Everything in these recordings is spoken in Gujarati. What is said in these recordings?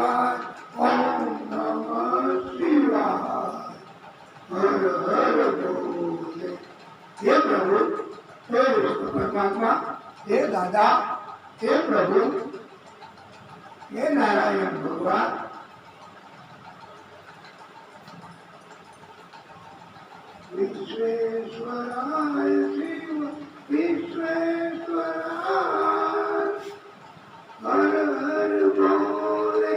શિવાય, ઓમ નમઃ શિવાય, હર હર બોલે। હે પ્રભુ, હે વિષ્ણુ પરમાત્મા, હે દાદા, હે પ્રભુ, હે નારાયણ ભગવાન, વિશ્વેશ્વરાય શિવ વિશ્વેશ્વરાય, હર હર બોલે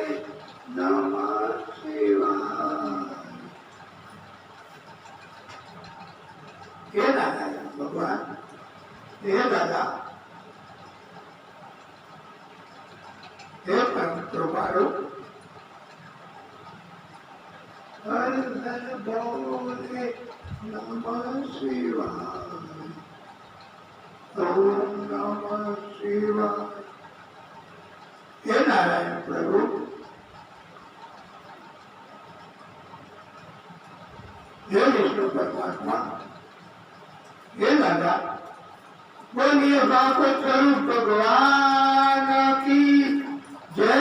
નમઃ શિવાય। હે નારાયણ ભગવાન, હે દાદા, હે પરમ કૃપાળુ, હર હર બોલે નમઃ શિવાય, ઓમ નમઃ શિવાય। હે નારાયણ પ્રભુ, હે વિષ્ણુ પરમાત્મા, હે દાદા, બોલીએ બાપ સ્વરૂપ ભગવાન કી જય।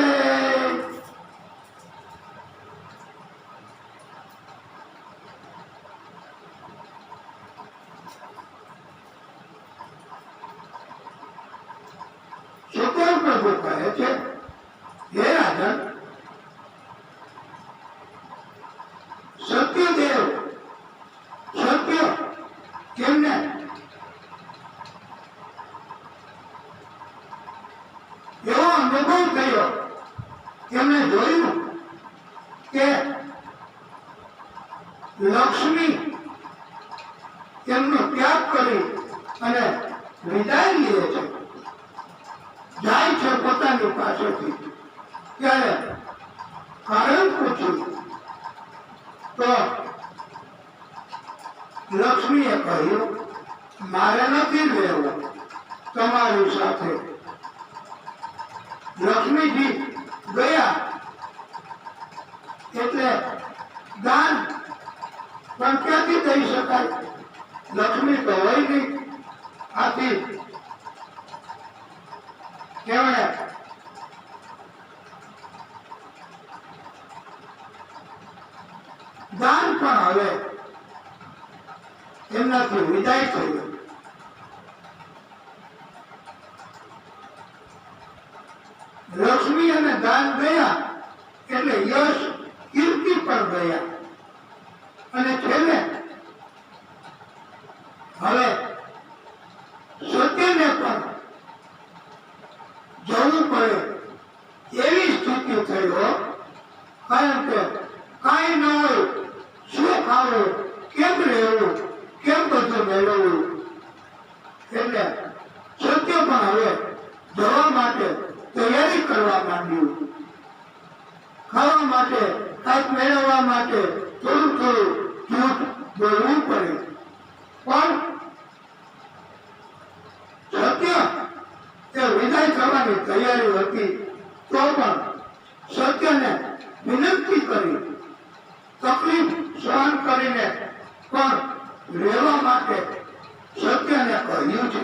સુખદેવ પ્રભુ કહે છે, હે રાજન, સત્યદેવ સત્ય કેમને એવો અનુભવ થયો, એમને જોયું કે લક્ષ્મી એમનો ત્યાગ કરી અને વિદાય લે છે, જાય છે પોતાની પાસેથી। ત્યારે કારણ પૂછ્યું તો લક્ષ્મીએ કહ્યું, મારે નથી રહેવું તમારી સાથે। લક્ષ્મીજી ગયા એટલે દાન પણ ક્યાંથી દઈ શકાય? લક્ષ્મી તો હોય નહીં, આથી કેવડે દાન પણ હવે એમનાથી વિદાય થયો। લક્ષ્મી અને દાન ગયા એટલે યશ કીર્તિ પર ગયા અને છેલ્લે હવે સત્યને પણ જવું પડે એવી સ્થિતિ થઈ હો। કારણ કે કાંઈ ન હોય, શું ખાવું, કેમ રહેવું, કેમ બધું મેળવવું, એટલે સત્ય પણ હવે જવા માટે તૈયારી કરવા માંડ્યું। ખાવા માટે, કાંઈક મેળવવા માટે થોડું થોડું જૂઠ બોલવું પડે, પણ સત્ય એ વિદાય થવાની તૈયારી હતી તો પણ સત્યને વિનંતી કરી, તકલીફ સહન કરીને પણ રહેવા માટે સત્યને કહ્યું છે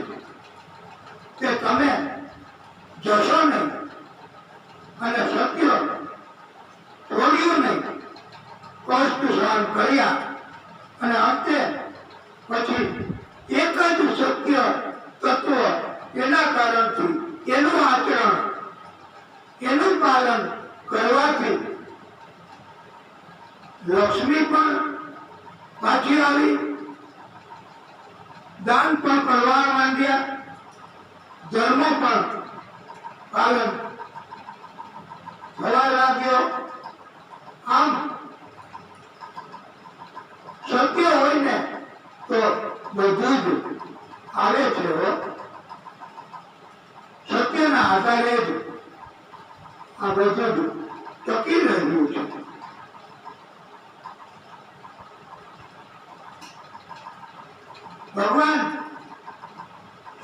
કે તમે જશો નહીં અને સત્ય છોડ્યું નહીં, કષ્ટ સહન કર્યા અને અંતે પછી એક જ સત્ય તત્વ એના કારણથી એનું આચરણ, એનું પાલન કરવાથી લક્ષ્મી પણ પાછી આવી, દાન પણ કરવા માંડ્યા, ધર્મ પણ પાલન થવા લાગ્યો। આમ સત્ય હોય ને તો બધું જ આવે છે। સત્યના આધારે જ આ બધું જ ટકી રહ્યું છે। ભગવાન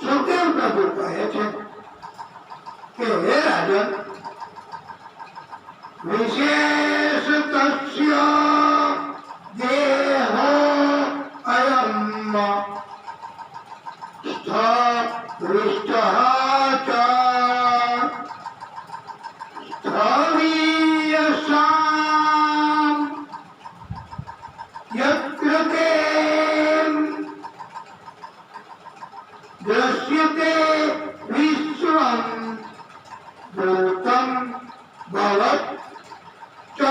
સુખદેવ પ્રભુ કહે છે કે હે રાજન, વિશેષ તસ્ય દેહો અયમ સ્થ સ્થવીય દ્રશ્યતે વિશ્વમ ભૂતમ ભવત ચ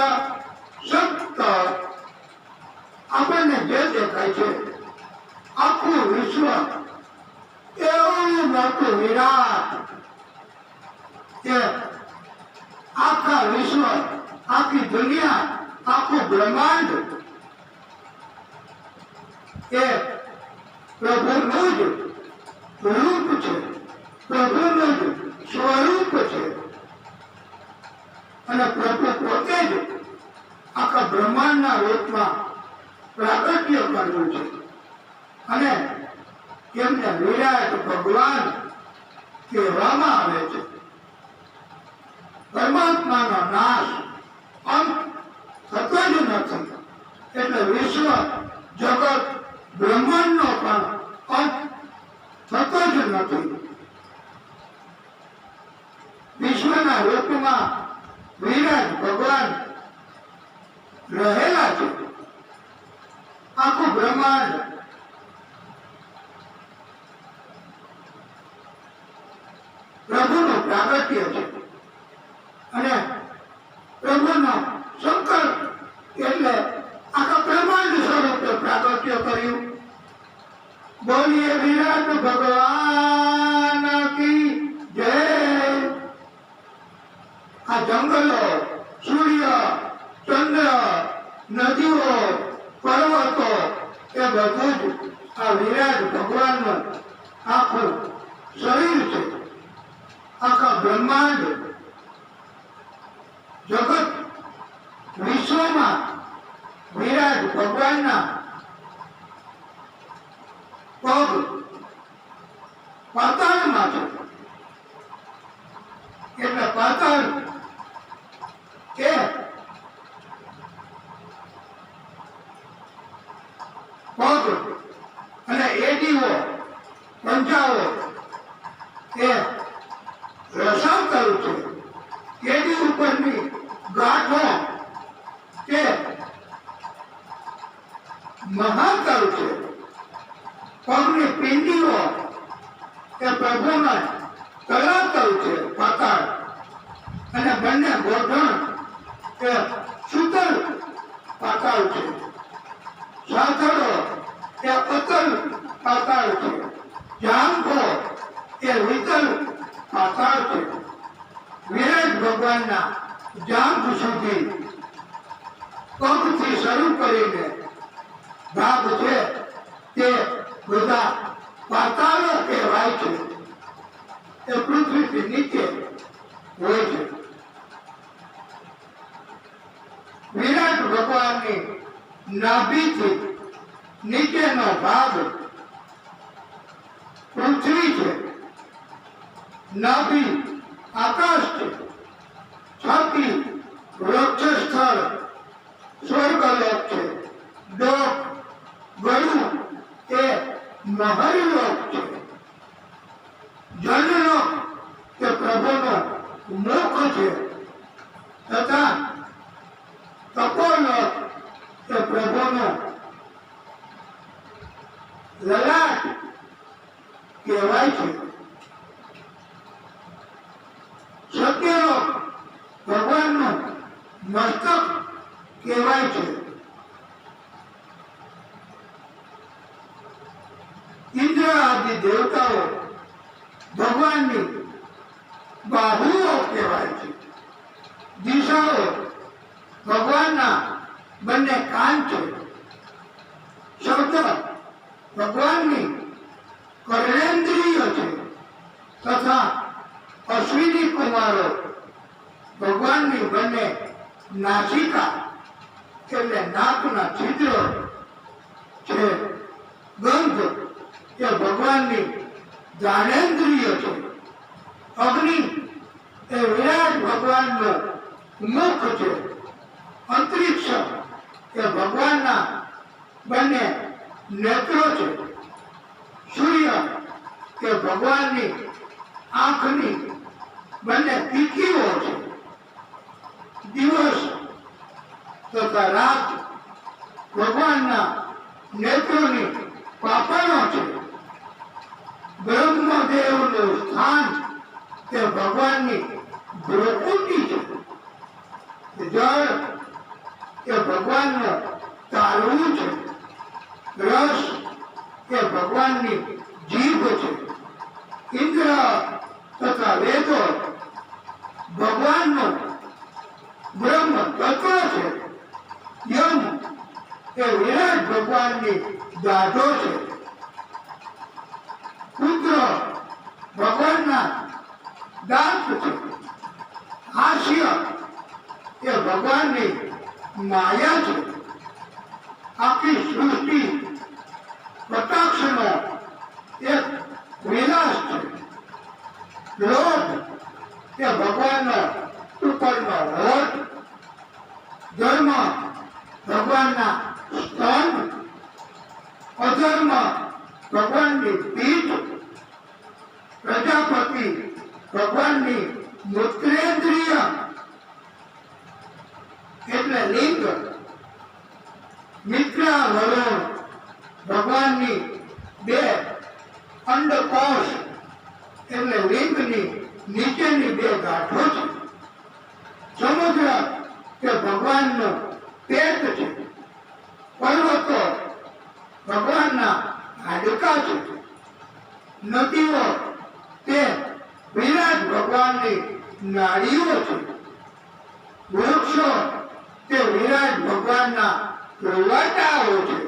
સત્ત. આપણને જે દેખાય છે આખું વિશ્વ એવું મોટું વિરાટ, કે આખા વિશ્વ, આખી દુનિયા, આખું બ્રહ્માંડ એ પ્રભુનું જ રૂપ છે, પ્રભુનું જ સ્વરૂપ છે. અને પ્રભુ પોતે જ આખા બ્રહ્માંડના રૂપમાં પ્રાગટ્ય કર્યું છે. અને એમને વિરાટ ભગવાન કહેવામાં આવે છે. પરમાત્માનો નાશ અંત થતો જ નથી. એટલે વિશ્વ, જગત, બ્રહ્માંડનો પણ અંત થતો જ નથી. વિશ્વના રૂપમાં વિરાટ ભગવાન રહેલા છે. આખું બ્રહ્માંડ પ્રભુનું પ્રાગટ્ય છે. અને પ્રભુનો સંકલ્પ એટલે આખા બ્રહ્માંડ સ્વરૂપે પ્રાગટ્ય કર્યું. બોલીએ વિરાટ ભગવાન કી જય. આ જંગલો, સૂર્ય, ચંદ્ર, નદીઓ, પર્વતો એ બધું જ આ વિરાટ ભગવાનનું આખું શરીર છે. આખા બ્રહ્માંડ, જગત, વિશ્વમાં વિરાટ ભગવાનના પગ પાતાળમાં છે. એટલે પાતાળ એ પગ અને એડીઓ, પંજાઓ એ રસાતળ છે. એડી ઉપરની ગાંઠો એ મહાતળ છે. પગની પિંડીઓ એ પ્રભુના તલાતલ છે, પાતાળ. અને બંને ગોઠણ એ સુતલ પાતાળ છે. સાથળો એ અતલ પાતાળ છે. જાંઘો એ વિતલ પાતાળ છે. વિરાટ ભગવાનના જાંઘ સુધી પગથી શરૂ કરીને ભાગ છે તે બધા પાતાળો કહેવાય છે. એ પૃથ્વીથી નીચે હોય છે. વિરાટ ભગવાનની નાભીથી નીચેનો ભાગ પૃથ્વી છે. નાભી આકાશ છે. છાતી વૃક્ષ સ્થળ સ્વર્ગલોક છે. ડોક, ગળું એ મહરલોક છે. જનલોક એ પ્રભુનો મુખ છે. તથા તપોલોક એ પ્રભુનો લલાટ કહેવાય છે. સત્યલોક ભગવાનનું મસ્તક કહેવાય છે. ઇન્દ્ર આદિ દેવતાઓ ભગવાનની બાહુઓ કહેવાય છે. દિશાઓ ભગવાનના બંને કાન છે. શબ્દ ભગવાનની કર્ણેન્દ્રિય છે. તથા અશ્વિની કુમારો ભગવાનની બંને નાસિકા એટલે નાકના છિદ્રો છે. ગંધ એ ભગવાનની જ્ઞાનેન્દ્રિય છે. અગ્નિ એ વિરાટ ભગવાનનો મુખ છે. અંતરિક્ષ એ ભગવાનના બંને નેત્રો છે. સૂર્ય એ ભગવાનની આંખની બંને પીકીઓ છે. દિવસ તથા રાત ભગવાનના નેત્રોની પાપણો છે. બ્રહ્મદેવનું સ્થાન તે ભગવાનની ભ્રુકુટી છે. જળ એ ભગવાનનો તારવું છે. રસ એ ભગવાનની જીભ છે. ઇન્દ્ર તથા વેદો ભગવાનનો બ્રહ્મ તત્વ છે. યમ એ વિરાટ ભગવાનની દાઢો છે. પુત્ર ભગવાનના દાંત છે. હાસ્ય એ ભગવાનની માયા છે. આખી સૃષ્ટિ કટાક્ષનો એક વિલાસ છે. લોભ એ ભગવાનનો ઉપરનો હોઠ. ધર્મ ભગવાનના સ્તન. અધર્મ ભગવાનની પીઠ. પ્રજાપતિ ભગવાનની મૂત્રેન્દ્રિય એટલે લિંગ. મિત્રા વરુણ ભગવાનની બે અંડકોષ એટલે લિંગની નીચેની બે ગાંઠો છે. સમુદ્ર તે ભગવાનનું પેટ છે. પર્વતો ભગવાનના હાડકા છે. નદીઓ તે વિરાટ ભગવાનની નાડીઓ છે. વૃક્ષો તે વિરાટ ભગવાનના રૂવાટાઓ છે.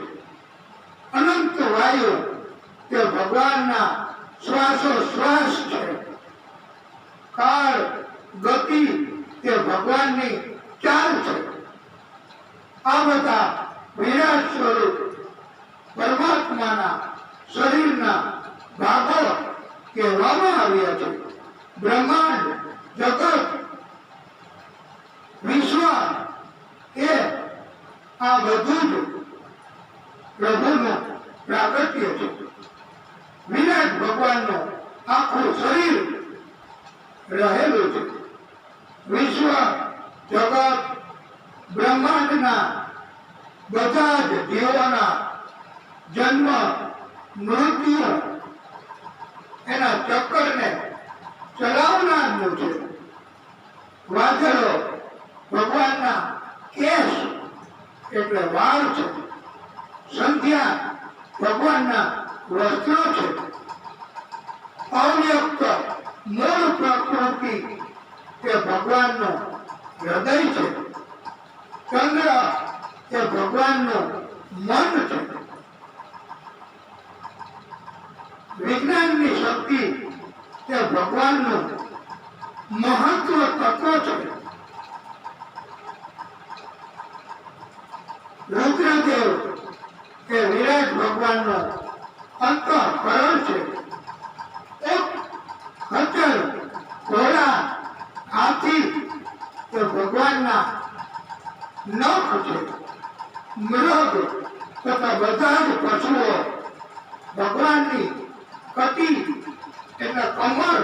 અનંત વાયુ તે ભગવાનના શ્વાસોશ્વાસ છે. કાળ ગતિ તે ભગવાનની ચાલ છે. આ બધા વિરાટ સ્વરૂપ પરમાત્માના શરીરના ભાગો કહેવામાં આવ્યા છે. બ્રહ્માંડ, જગત, વિશ્વ એ આ બધું જ પ્રભુનું પ્રાગટ્ય છે. વિરાટ ભગવાનનું આખું શરીર રહેલું છે. વિશ્વ, જગત, બ્રહ્માંડના બધા જ જીવોના જન્મ, મૃત્યુ એના ચક્કરને ચલાવનારનું છે. વાદળો ભગવાનના કેશ એટલે વાળ છે. સંધ્યા ભગવાનના વસ્ત્રો છે. અવ્યક્ત મૂળ પ્રકૃતિ તે ભગવાનનું હૃદય છે. ચંદ્ર એ ભગવાનનું મન છે. વિજ્ઞાનની શક્તિ તે ભગવાનનું મહત્વ તત્વ છે. રુદ્રદેવ એ વિરાટ ભગવાનનો અંતઃકરણ છે. ખચ્ચર, ઘોડા, હાથી એ ભગવાનના નખ છે. મૃગ તથા બધા જ પશુઓ ભગવાનની કટી એટલે કમર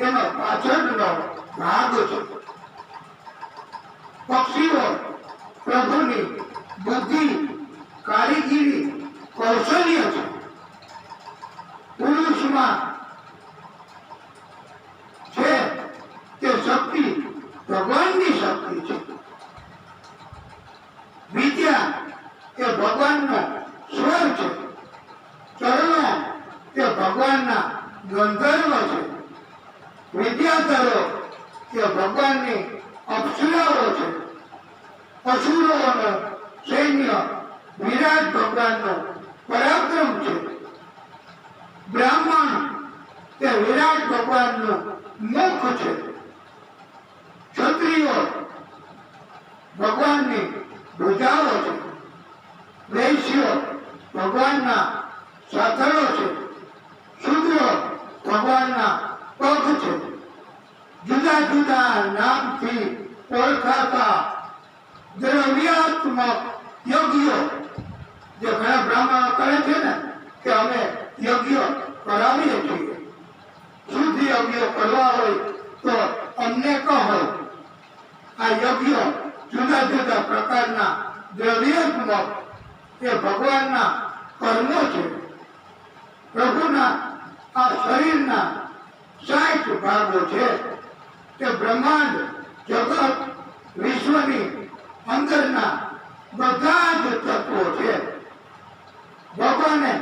એનો પાછળનો ભાગ છે. પક્ષીઓ પ્રભુની બુદ્ધિ, કારીગીરી, કૌશલ્ય છે. પુરુષમાં છે તે શક્તિ ભગવાનની શક્તિ છે. વિદ્યા એ ભગવાનનો સ્વર છે. ચરણો તે ભગવાનના ગંધર્વ છે. વિદ્યાધરો એ ભગવાનની અપ્સરાઓ છે. અસુરોનો સૈન્ય વિરાટ ભગવાનનો પરાક્રમ છે. બ્રાહ્મણ તે વિરાટ ભગવાનનું મુખ છે. ક્ષત્રિયો ભગવાનની ભુજાઓ છે. વૈશ્યો ભગવાનના સાથળો છે. શૂદ્રો ભગવાનના પગ છે. જુદા જુદા નામથી ઓળખાતા દ્રવ્યાત્મક યજ્ઞો જે ઘણા બ્રાહ્મણો કરે છે ને કે અમે યજ્ઞ કરાવીએ છીએ. શુદ્ધ યજ્ઞ કરવા હોય તો અમને કહો. આ યજ્ઞ જુદા જુદા પ્રકારના દ્રવ્યાત્મક એ ભગવાનના કર્મો છે. પ્રભુના આ શરીરના 60 ભાગો છે તે બ્રહ્માંડ જગત વિશ્વની અંદરના બધા જ તત્વો છે. ભગવાને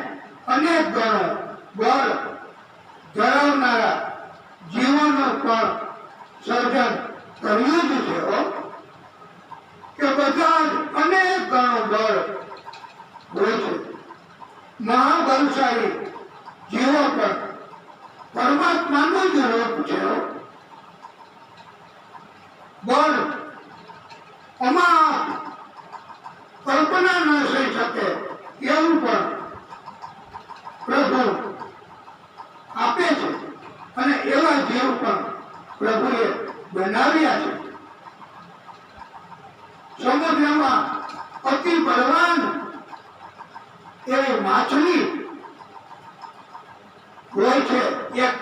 અનેક ગણો બળ ધરાવનારા જીવોનું પણ સર્જન કર્યું જ છે કે બધા જ અનેક ગણો બળ હોય છે. મહાબલશાળી જીવો પણ પરમાત્માનું જ રૂપ છે. બળ અમાપ કલ્પના ન થઈ શકે એવું પણ પ્રભુ આપે છે અને એવા જીવ પણ પ્રભુએ બનાવ્યા છે. સમુદ્રમાં અતિ બળવાન એવી માછલી હોય છે એક.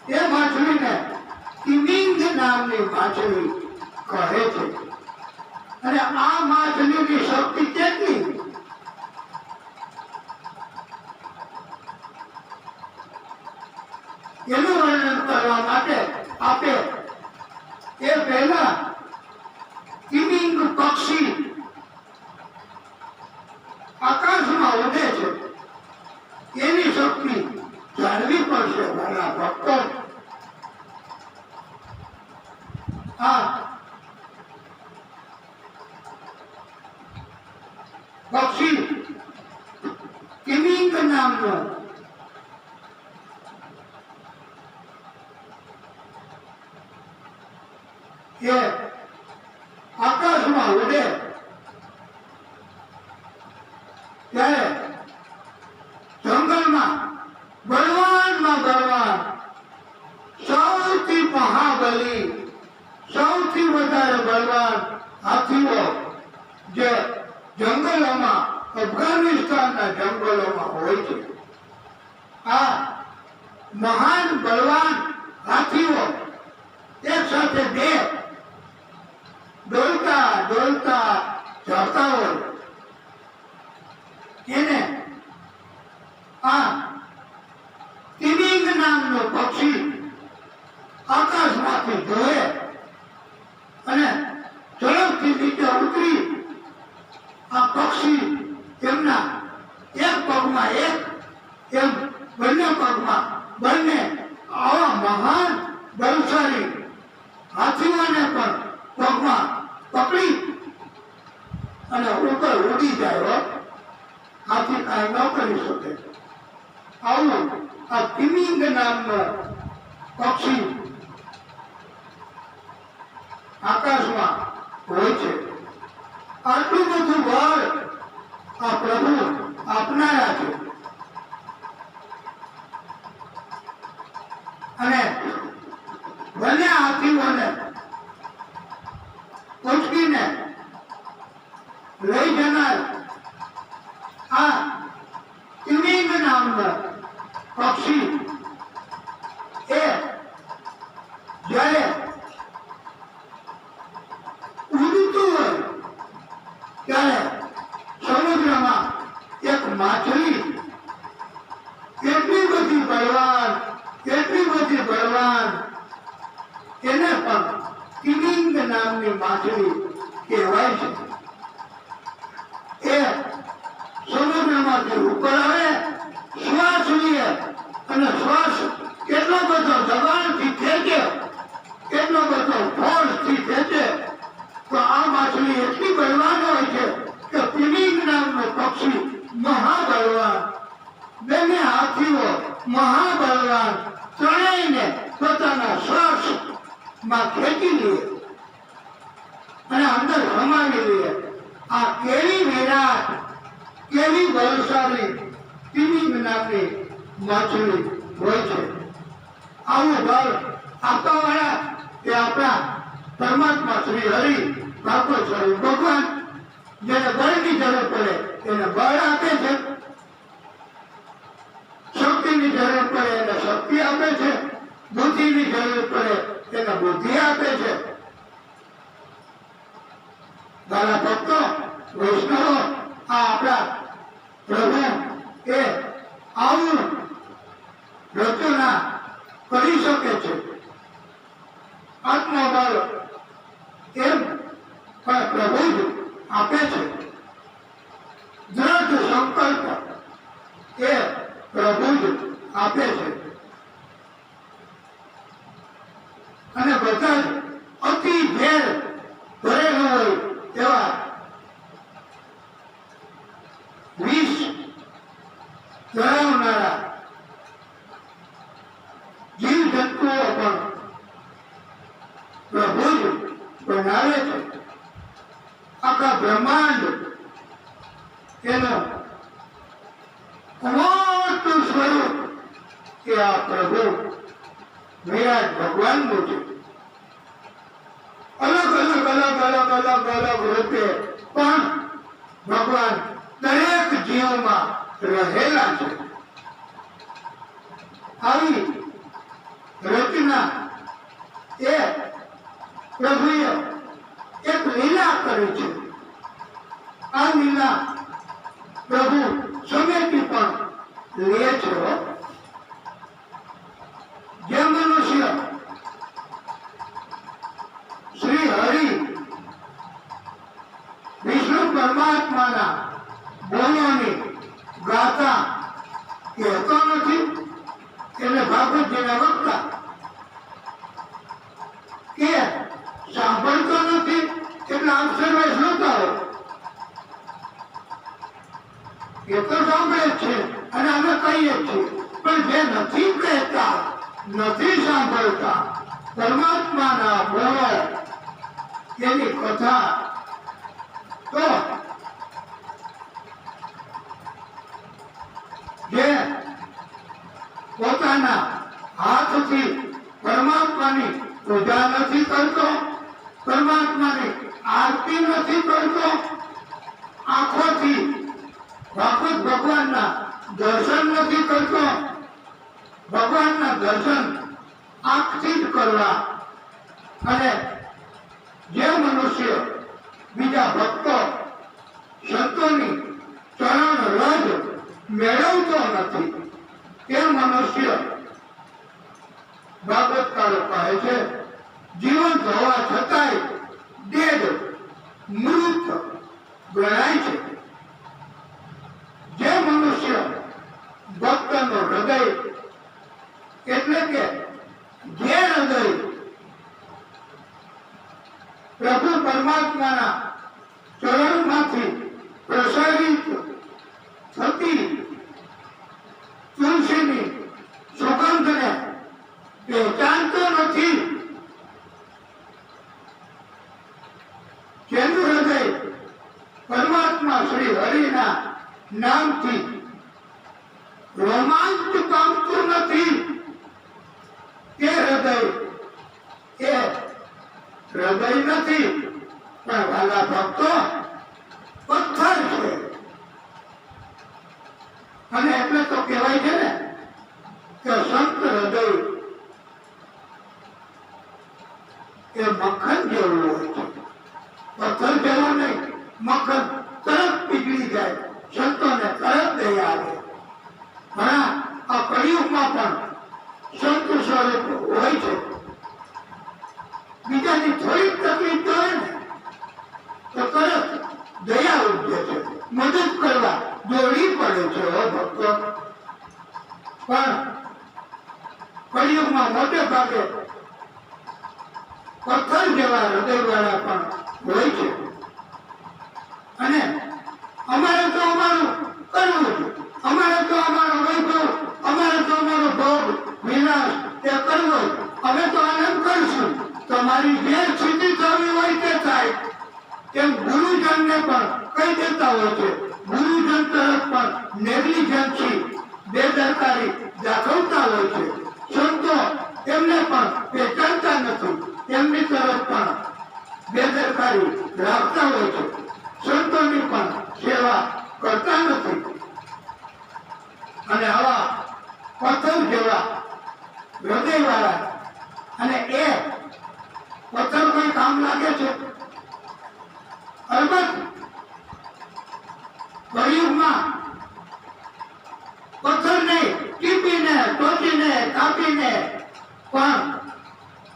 એ માછલીને કિમિંગ નામની માછલી કહે છે. અને આ માછલીની શક્તિ કેટલી? એનું વર્ણન કરવા માટે આપે એ પહેલા કિમિંગ પક્ષી આકાશમાં ઉડે છે એની શક્તિ જાણવી પડશે મારા ભક્તો. આ પક્ષી કિમિંગ નામનો એ આકાશમાં ઉડે ત્યારે જંગલમાં બળવાનમાં બળવાન સૌથી મહાબલી સૌથી વધારે બળવાન હાથીઓ જે જંગલોમાં અફઘાનિસ્તાનના જંગલોમાં હોય છે. આ મહાન બળવાન હાથીઓ એક સાથે બે ડોલતા ડોલતા જતા હોય એને આ કિમિંગ નામનો પક્ષી આકાશમાંથી જોયે અને ઝડપથી નીચે ઉતરી આ પક્ષી એમના એક પગમાં એક એમ બંને પગમાં બંને આવા મહાન બળશાળી હાથીઓને પણ પગમાં પકડી અને ઉપર ઉડી જાય. હાથી કાંઈ ન કરી શકે. આવું આ કિમિંગ નામનો પક્ષી આકાશમાં હોય છે. આટલું બધું બળ આ પ્રભુ આપનારા છે. અને બંને હાથીઓને ઉચકીને લઈ જનાર આ કિમિંગ નામનો પક્ષી એ જ્યારે ઉડતું હોય ત્યારે સમુદ્રમાં એક માછલી એટલી બધી બળવાન એને પણ કિમિંગ નામની માછલી કહેવાય છે. એ સમુદ્રમાંથી ઉપર આવે શ્વાસ લે અને શ્વાસ કેટલો બધો દબાણથી ખેંચે કેટલો બધો ફોર્સથી ખેંચે તો આ માછલી એટલી બળવાન હોય છે કે કિમિંગ નામનો પક્ષી મહાબળવાન બંને હાથીઓ મહાબળવાન ત્રણેયને પોતાના શ્વાસ માં ખેંચી લે અને અંદર સમાવી લે. આ કેવી વિરાટ કેવી બળશાળી કિમિંગ નામની માછલી હોય છે. આવું બળ આપવા વાળા એ આપણા પરમાત્મા શ્રી હરિ ઠાકોર સ્વરૂપ ભગવાન. જેને બળની જરૂર પડે એને બળ આપે છે, શક્તિની જરૂર પડે એને શક્તિ આપે છે, બુદ્ધિની જરૂર પડે એને બુદ્ધિ આપે છે. મારા ભક્તો વૈષ્ણવો, આ આપણા પ્રભુ એ આવું રચના કરી શકે છે, આત્મબળ એમ પણ પ્રભુ જ આપે છે. દ્રઢ સંકલ્પ એ પ્રભુ જ આપે છે. અને બધા જ અતિ ઝેર ભરેલું હોય એવા વિષ ધરાવનારા જીવ જંતુઓ પણ પ્રભુ જ બનાવે છે. આખા બ્રહ્માંડ એનું મોટું સ્વરૂપ એ આ પ્રભુ વિરાટ ભગવાનનું છે. અલગ અલગ અલગ અલગ અલગ અલગ રૂપે પણ ભગવાન દરેક જીવમાં રહેલા છે. આવી રચના એ પ્રભુએ એક લીલા કરી છે. આ લીલા પ્રભુ સમેટી પણ લે છે. જે મનુષ્ય શ્રી હરિ વિષ્ણુ પરમાત્માના ગુણોની ગાથા કહેતો નથી, એટલે ભાગવતજીના વક્તા કે સાંભળતો નથી, એટલે આપ સર્વે શ્રોતાઓ એ તો સાંભળે જ છે અને અમે કહીએ છીએ, પણ જે નથી કહેતા, નથી સાંભળતા પરમાત્માના ગુણો એની કથા, તો જે પોતાના હાથથી પરમાત્માની પૂજા નથી કરતો, પરમાત્માની આરતી નથી કરતો, આંખોથી ભાગવત ભગવાનના દર્શન નથી કરતો, ભગવાનના દર્શન આંખથી જ કરવા, અને જે મનુષ્ય બીજા ભક્તો સંતોની ચરણ રજ મેળવતો નથી, તે મનુષ્ય ભાગવતકારો કહે છે જીવંત હોવા છતાંય દેહ મૃત ગણાય છે. જે મનુષ્ય ભક્તનો હૃદય એટલે કે જે હૃદય પ્રભુ પરમાત્માના ચરણમાંથી પ્રસારિત થતી તુલસીની સુગંધને પહેચાનતો નથી, જેનું હૃદય પરમાત્મા શ્રી હરિના નામથી રોમાંચ પામતું નથી, તે હૃદય એ હૃદય નથી, પણ વાલા ભક્તો પથ્થર છે. અને એટલે તો કહેવાય છે ને કે સંત હૃદય એ મક્ખન જેવું હોય છે, પથ્થર જેવું નહીં. મક્ખન તરત પીગળી જાય, સંતોને તરત દયા આવે. ઘણા આ કળિયુગમાં પણ સંત સ્વરૂપ હોય છે, બીજાની થોડીક તકલીફ થાય ને તો તરત દયા ઉપજે છે, મદદ કરવા દોડી પડે છે. ભક્તો પણ કળિયુગમાં મોટે ભાગે પથ્થર જેવા હૃદયવાળા પણ હોય છે. અને અમારે તો અમારું કરવું છે, અમારે તો અમારો વૈભવ, અમારે તો અમારો ભોગ વિલાસ એ કરવો, અમે તો આનંદ કરશું. તમારી જે સ્થિતિ થવી હોય તે થાય, એમ ગુરુજનને પણ કહી દેતા હોય છે. ગુરુજન તરફ પણ નેગ્લિજન્સી બેદરકારી દાખવતા હોય છે. સંતો એમને પણ પહેચાનતા નથી, એમની તરફ પણ બેદરકારી રાખતા હોય છે. સંતોની પણ સેવા કરતા નથી. અને આવા પથ્થર જેવા હૃદયવાળા, અને એ પથ્થર કોઈ કામ લાગે છે? અલબત્ત કળિયુગમાં પથ્થર નહીં ટીપીને ટોચીને કાપીને પણ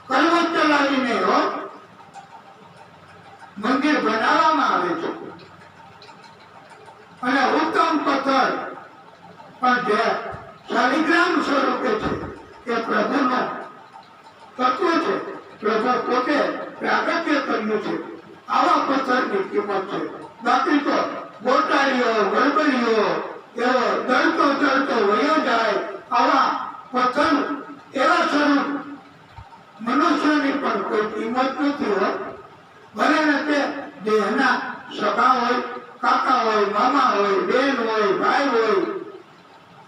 કરવત ચલાવીને મંદિર બનાવવામાં આવે છે. અને ઉત્તમ પથ્થર પણ જે શાલિગ્રામ સ્વરૂપે છે એ પ્રભુનો તત્વ છે. પ્રભુ પોતે પ્રાગટ્ય કર્યું છે. આવા પથ્થરની કિંમત છે. બાકી તો ગોટાળીઓ ગડબડીઓ એવો દળતો વયો જાય આવા પથ્થર એવા સ્વરૂપ મનુષ્યની પણ કોઈ કિંમત નથી. ભલે ને તે દેહના સગા હોય, કાકા હોય, મામા હોય, બેન હોય, ભાઈ હોય,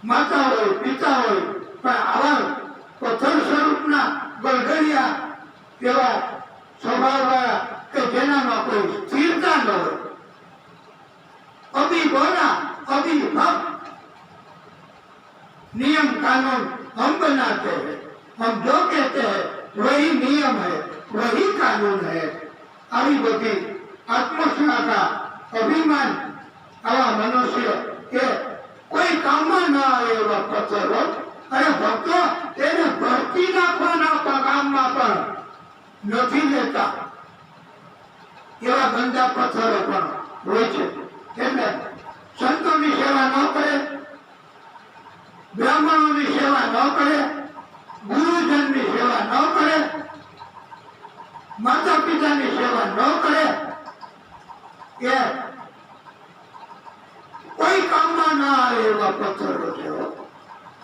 માતા હોય, પિતા હોય, પણ આવા પથ્થર સ્વરૂપના ગળગળિયા એવા સ્વભાવવાળા કે જેનામાં કોઈ સ્થિરતા ન હોય, અભી બોલા अभी भक्त नियम कानून हम बनाते हैं, हम जो कहते हैं वही नियम है, वही कानून है. આવી બધી આત્મશ્લાઘા અભિમાન આવા મનુષ્ય કે કોઈ કામમાં ન આવે એવા પથ્થરો અને ભક્તો તેને ભરતી નાખવાના કામમાં પણ નથી લેતા એવા ગંદા પથ્થરો પણ હોય છે. એટલે સંતોની સેવા ન કરે, બ્રાહ્મણોની સેવા ન કરે, ગુરુજનની સેવા ન કરે, માતા પિતાની સેવા ન કરે, એ કોઈ કામમાં ના આવે એવા પથ્થરો છે.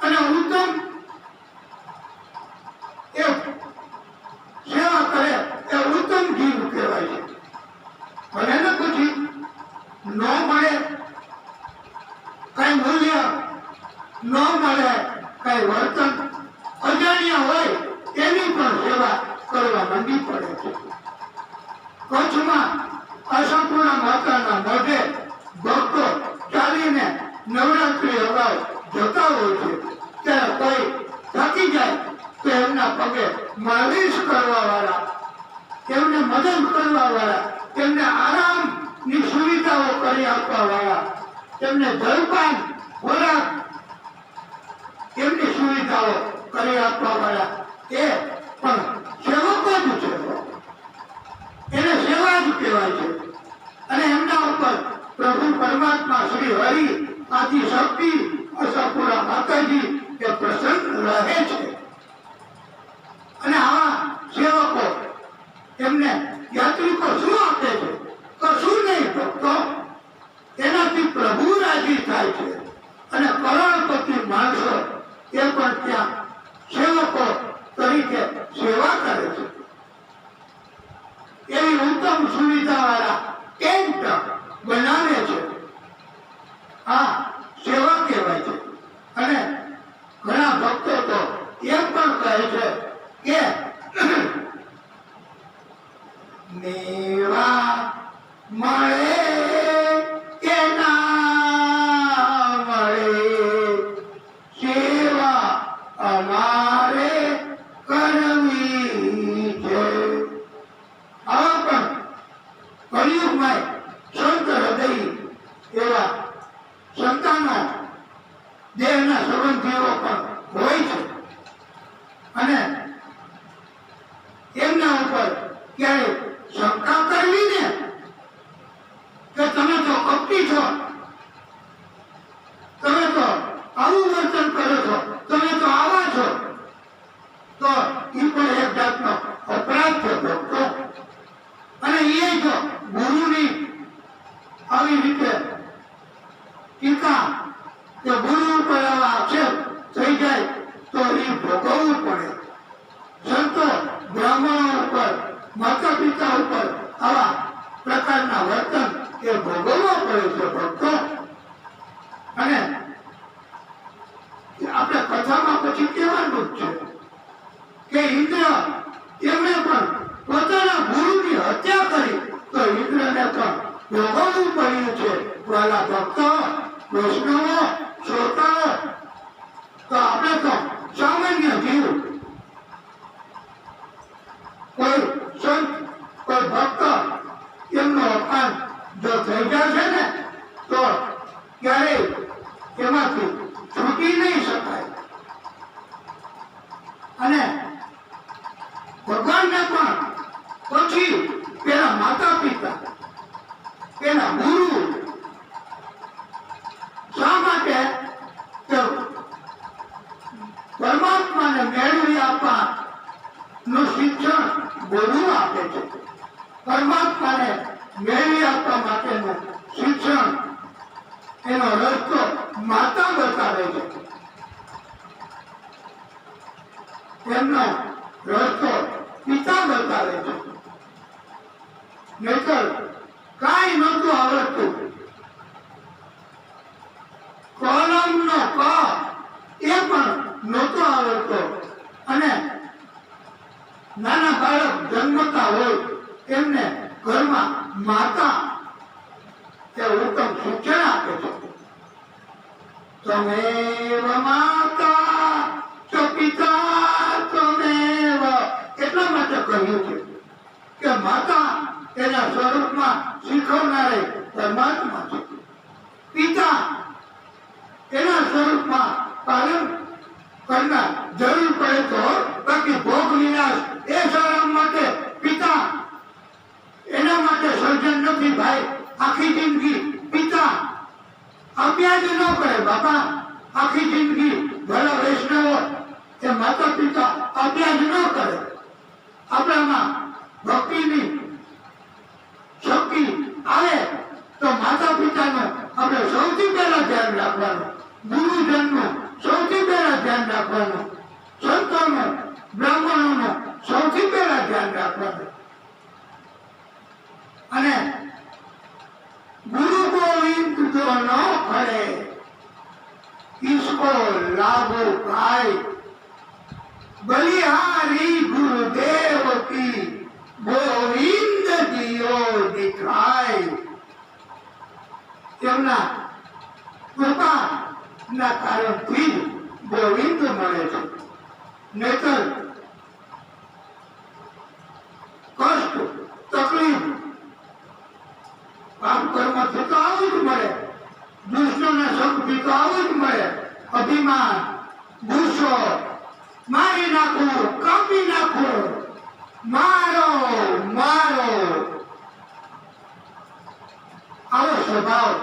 અને ઉત્તમ એ સેવા કરે એ ઉત્તમ જીવ કહેવાય છે. ભલે ને પછી ન મળે કઈ મૂલ્ય, ન મળે કઈ વર્તન, અજાણ્યા હોય એની પણ સેવા કરવા માંડી પડે છે. કચ્છમાં આશાપુરા માતાના મોઢે ભક્તો ચાલીને નવરાત્રી અગાઉ જતા હોય છે. ત્યારે કોઈ થાકી જાય તો એમના પગે માલિશ કરવા વાળા, એમને મદદ કરવા વાળા, એમને આરામની સુવિધાઓ કરી આપવા વાળા, એમને જલપાન ખોરાક એમની સુવિધાઓ કરી આપવા વાળા એ પણ સેવકો જ છે. એને સેવા જ કહેવાય છે. અને એમના ઉપર પ્રભુ પરમાત્મા શ્રી હરિ આદિ શક્તિ આશાપુરા માતાજી એ પ્રસન્ન રહે છે. અને આવા સેવકો એમને યાત્રિકો શું આપે છે? કશું નહીં ભક્તો, એનાથી પ્રભુ રાજી થાય છે. અને કરોડપતિ માણસો એ પણ ત્યાં સેવકો તરીકે સેવા કરે છે. એવી ઉત્તમ સુવિધા વાળા ટેન્ટ બનાવે છે. આ સેવા કહેવાય છે. અને ઘણા ભક્તો તો એમ પણ કહે છે કે મેવા મળે કે ના મળે, સેવા અમારે કરવી છે. આવા પણ કળિયુગમાં સંત હૃદય એવા સંતાનો દેહના સંબંધીઓ પણ હોય છે. અને એમના ઉપર ક્યારે શંકા કરવી ને કે તમે તો કપટી છો, તમે તો આવું વર્તન કરો છો, તમે તો આવા છો, તો એ પણ એક જાતનો અપરાધ છે ભક્તો. અને એ જો ગુરુની આવી રીતે ટીકા કે ગુરુ ઉપર આવા આક્ષેપ થઈ જાય તો એ ભોગવવું પડે. સંતો બ્રાહ્મણો ઉપર, માતા પિતા ઉપર આવા પ્રકારના વર્તન એ ભોગવવા પડે છે ભક્તો. અને આપણે કથામાં પછી કહેવાનું જ છે કે ઇન્દ્ર એમણે પણ પોતાના ગુરુની હત્યા કરી તો ઇન્દ્રને પણ ભોગવવું પડ્યું છે. વાલા ભક્તો, વૈષ્ણવો, શ્રોતાઓ, તો આપણે તો સામાન્ય જીવ, કોઈ સંત, કોઈ ભક્ત એમનું અપમાન જો થઈ જશે ને તો ક્યારેય એમાંથી છૂટી નહીં શકાય. આપવાનું શિક્ષણ ગુરુ આપે છે. પરમાત્માને મેળવી આપવા માટેનું શિક્ષણ એનો રસ્તો માતા બતાવે છે. એમનો રસ્તો પિતા બતાવે છે. નહીતર કાંઈ નહોતું આવડતું. કોલમનો ક એ પણ નહોતો આવડતો. અને નાના બાળક જન્મતા હોય એમને ઘરમાં માતા એ ઉત્તમ શિક્ષણ આપે છે. તમેવ માતા ચ પિતા તમેવ, એટલા માટે કહ્યું છે કે માતા એના સ્વરૂપમાં શીખવનારે પરમાત્મા છે. પિતા એના સ્વરૂપમાં પાલન કરનાર જરૂર પડે તો, બાકી ભોગ વિનાશ એ શરમ માટે પિતા એના માટે સર્જન નથી ભાઈ. આખી જિંદગી પિતા અભ્યાસ ન કરે બાપા. આખી જિંદગી ભલા વૈષ્ણવો એ માતા પિતા અભ્યાસ ન કરે. આપણામાં ભક્તિની શક્તિ આવે તો માતા પિતાનું આપણે સૌથી પહેલા ધ્યાન રાખવાનું. ગુરુજનનું સૌથી પહેલા ધ્યાન રાખવાનું. સંતોનું, બ્રાહ્મણોનું સૌથી પહેલા ધ્યાન રાખવાનું. અને ગુરુ ગોવિંદ જો ન ફળે इसको लागू खाए. बलिहारी गुरुदेव की गोविंद दियो दिखाए. એમના કૃપા ના કારણથી ગોવિંદ મળે છે. નહીતર કષ્ટ, તકલીફ, પાપ કર્મથી તો આવું જ મળે. દુષ્ટોના શક્તિ તો આવું જ મળે. અભિમાન, ગુસ્સો, મારી નાખું, કાપી નાખું, મારો મારો, આવો સ્વભાવ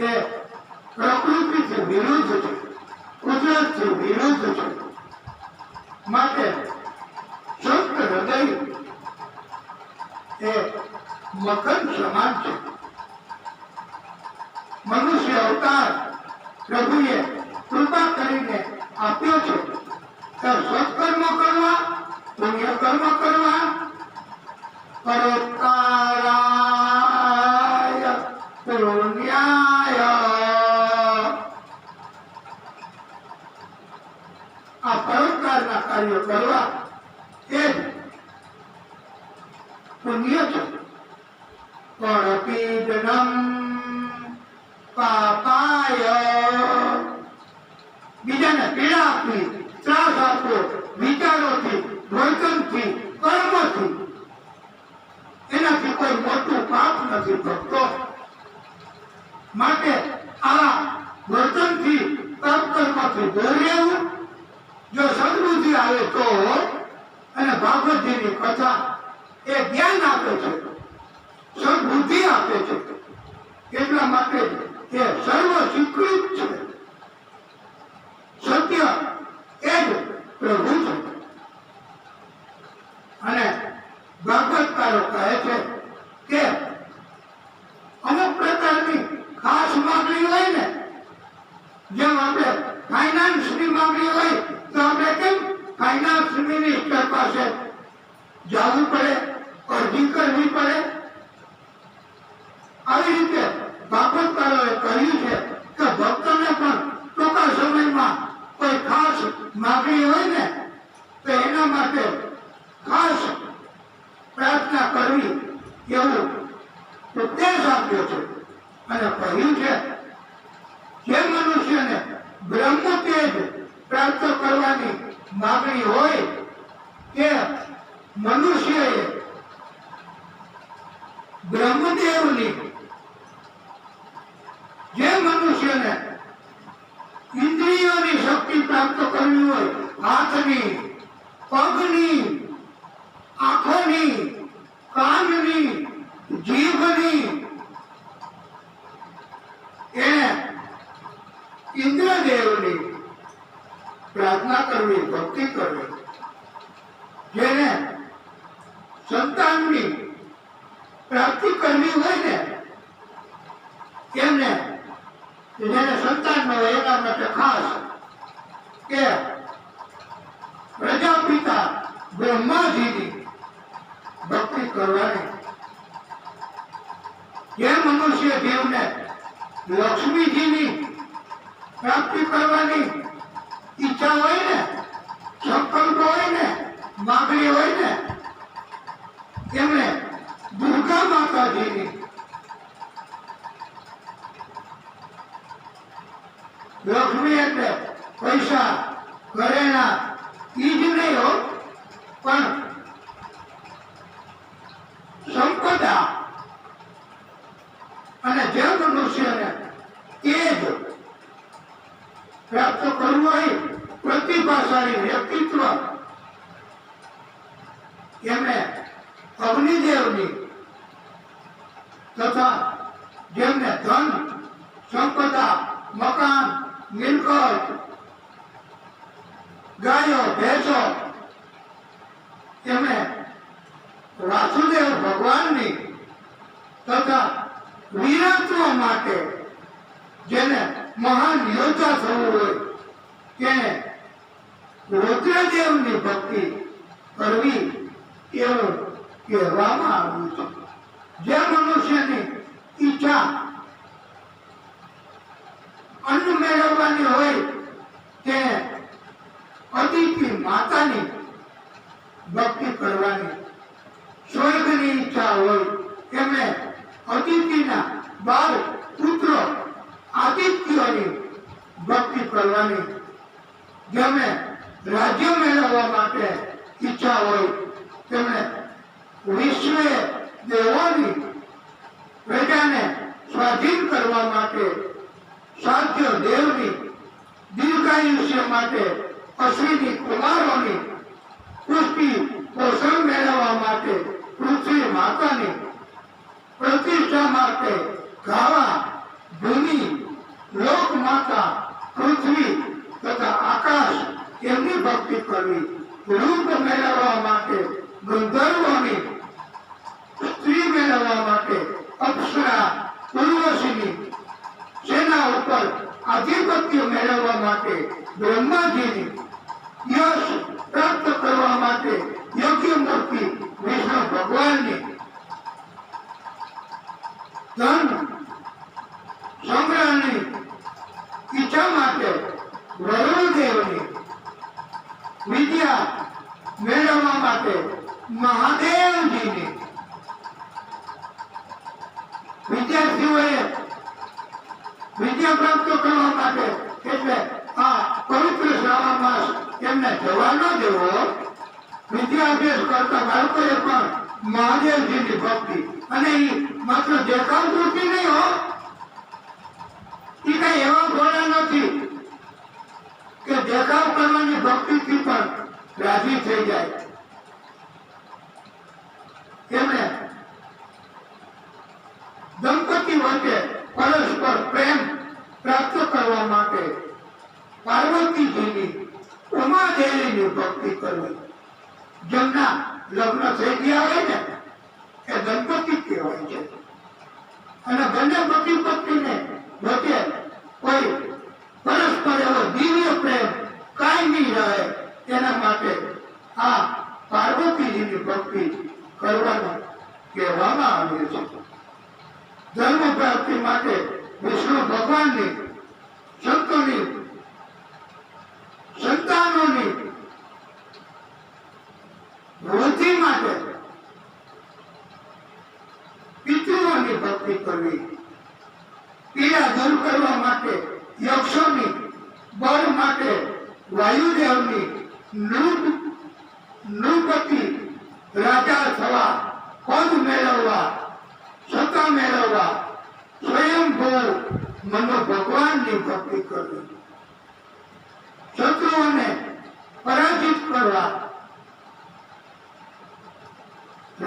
એ પ્રકૃતિથી વિરુદ્ધ છે, કુદરતથી વિરુદ્ધ છે. માટે સંત હૃદય એ મકર સમાન છે. મનુષ્ય અવતાર પ્રભુએ કૃપા કરીને આપ્યો છે. સત્કર્મ કરવા, પુણ્ય કર્મ કરવા, પરોપકારાય પુણ્યાય, આ પરોપકારના કાર્યો કરવા એ પુણ્ય છે. પરપીડનમ પાપાય, બીજાને પીડા આપવી, ત્રાસ આપવો વિચારોથી, વર્તનથી, કર્મથી, એનાથી કોઈ મોટું પાપ નથી ભક્તો. માટે આવા વર્તનથી, પાપ કર્મથી દૂર રહેવું. જો સદબુદ્ધિ આવે તો, અને ભાગવતજીની કથા એ જ્ઞાન આપે છે, સદબુદ્ધિ આપે છે. એટલા માટે એ સર્વ સ્વીકૃત છે. સત્ય એ જ પ્રભુ છે. અને ભાગવતકારો કહે છે કે અમુક પ્રકારની ખાસ માંગણી હોય ને, જેમ આપણે ફાઇનાન્સની માંગણી હોય તો આપણે કેમ ફાઇનાન્સ મિનિસ્ટર પાસે જવું પડે, અરજી કરવી પડે. આવી રીતે ભાગવતકારોએ કહ્યું છે કે ભક્તોને પણ ટૂંકા સમયમાં કોઈ ખાસ માંગણી હોય ને તો એના માટે ખાસ પ્રાર્થના કરવી એવું ઉપદેશ આપ્યો છે. અને કહ્યું છે જે મનુષ્યને બ્રહ્મ તેજ પ્રાપ્ત કરવાની માંગણી હોય કે મનુષ્યએ બ્રહ્મદેવની, જે મનુષ્યને ઇન્દ્રિયોની શક્તિ પ્રાપ્ત કરવી હોય, હાથની, પગની, આંખોની, કાનની, જીભની, એને ઇન્દ્રદેવની પ્રાર્થના કરવી, ભક્તિ કરવી. સંતાનની પ્રાપ્તિ કરવી હોય ને એમને જેને સંતાન ન હોય એના માટે ખાસ કે પ્રજાપિતા બ્રહ્માજીની ભક્તિ કરવાની. જે મનુષ્ય જીવને લક્ષ્મીજીની પ્રાપ્તિ કરવાની ઈચ્છા હોય ને, સંકલ્પ હોય ને, માગણી હોય ને, એમણે દુર્ગા માતાજીની લક્ષ્મી એટલે પૈસા ઘરેણા ઈ જ નહીં હો, પણ સંપદા અને જે મનુષ્યને તેજ પ્રાપ્ત કરવું હોય, પ્રતિભાશાળી વ્યક્તિત્વ, એમને અગ્નિદેવની તથા જેમને ધન સંપદા મકાન મિલકત ગાયો ભેંસો એમને વાસુદેવ ભગવાનની તથા વીરત્વ માટે જેને મહાન યોદ્ધા થવું હોય તેને રુદ્રદેવની ભક્તિ કરવી એવું કહેવામાં આવ્યું છે. જે મનુષ્યની ઈચ્છા અન્ન મેળવવાની હોય તેને અદિતિ માતાની ભક્તિ કરવાની. સ્વર્ગની ઈચ્છા હોય એમને અદિતિના 12 પુત્રો આદિત્યોની ભક્તિ કરવાની. જેમને રાજ્ય મેળવવા માટે ઈચ્છા હોય તેમણે વિશ્વ દેવોની પ્રજાને સ્વાધીન કરવા માટે સાધ્ય દેવની દીર્ઘાયુષ્ય માટે અશ્વિની કુમારોની પુષ્ટિ પોષણ મેળવવા માટે પૃથ્વી માતાની પ્રતિષ્ઠા માટે ગાવા ભૂમિ લોક માતા પૃથ્વી તથા આકાશ એમની ભક્તિ કરવી. રૂપ મેળવવા માટે ગંધર્વોની, સ્ત્રી મેળવવા માટે અપ્સરા ઉર્વશીની, સેના ઉપર આધિપત્ય મેળવવા માટે બ્રહ્માજીની, યશ પ્રાપ્ત કરવા માટે યજ્ઞમૂર્તિ વિષ્ણુ ભગવાનની, ધન સંગ્રહની ઈચ્છા માટે વરુણદેવની, વિદ્યા મેળવવા માટે મહાદેવજીની. વિદ્યાર્થીઓએ વિદ્યા પ્રાપ્ત કરવા માટે એટલે આ પવિત્ર શ્રાવણ માસ એમને જવા ન દેવો. વિદ્યા અભ્યાસ કરતા બાળકોએ પણ મહાદેવજીની ભક્તિ, અને એ માત્ર દેખાવ પૂરતી નહીં હો, એ કઈ એવા ભોળા નથી કે દેખાવ કરવાની ભક્તિથી પણ રાજી થઈ જાય. એમને દંપતિ વચ્ચે પરસ્પર પ્રેમ પ્રાપ્ત કરવા માટે પાર્વતીજીની ઉમાદેવીની ભક્તિ કરવી. જેમના લગ્ન થઈ ગયા હોય ને એ દંપતિ કહેવાય છે. અને બંને પતિ પત્નીને વચ્ચે કોઈ પરસ્પર એવો દિવ્ય પ્રેમ કાયમી રહે એના માટે આ પાર્વતીજીની ભક્તિ કરવાનું કહેવામાં આવ્યું છે. ધર્મ પ્રાપ્તિ માટે વિષ્ણુ ભગવાનની, સંતોની, સંતાનોની વૃદ્ધિ માટે પિતૃઓની ભક્તિ કરવી. પીડા દૂર કરવા માટે યક્ષોની, બળ માટે વાયુદેવની, નૃપતિ રાજા થવા, પદ મેળવવા, સત્તા મેળવવા સ્વયંભૂ મનો ભગવાનની ભક્તિ કરવી. શત્રુઓને પરાજિત કરવા